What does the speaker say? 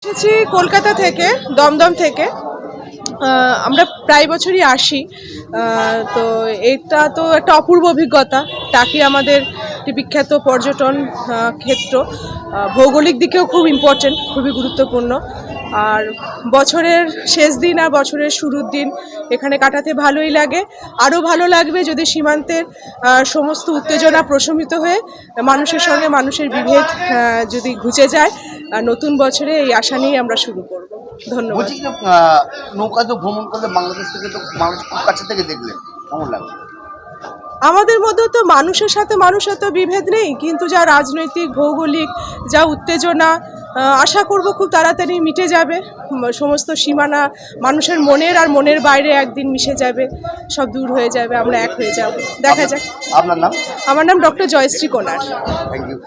এসেছি কলকাতা থেকে, দমদম থেকে। আমরা প্রায় বছরই আসি। তো এটা তো একটা অপূর্ব অভিজ্ঞতা। টাকি আমাদের একটি বিখ্যাত পর্যটন ক্ষেত্র, ভৌগোলিক দিকেও খুব ইম্পর্টেন্ট, খুবই গুরুত্বপূর্ণ। আর বছরের শেষ দিন আর বছরের শুরুর দিন এখানে কাটাতে ভালোই লাগে। আরও ভালো লাগবে যদি সীমান্তের সমস্ত উত্তেজনা প্রশমিত হয়ে মানুষের সঙ্গে মানুষের বিভেদ যদি ঘুচে যায়। নতুন বছরে এই আশা নিয়ে আমরা শুরু করব। ধন্যবাদ। নৌকা তো ভ্রমণ করলে বাংলাদেশ থেকে তো মানুষ খুব কাছে থেকে দেখলেন, কেমন লাগবে? আমাদের মধ্যে তো মানুষের সাথে মানুষের তো বিভেদ নেই, কিন্তু যা রাজনৈতিক ভৌগোলিক যা উত্তেজনা, আশা করব খুব তাড়াতাড়ি মিটে যাবে। সমস্ত সীমানা মানুষের মনের আর মনের বাইরে একদিন মিশে যাবে, সব দূর হয়ে যাবে, আমরা এক হয়ে যাব। দেখা যাক। আপনার নাম? আমার নাম doctor Jayashree Konar. Thank you.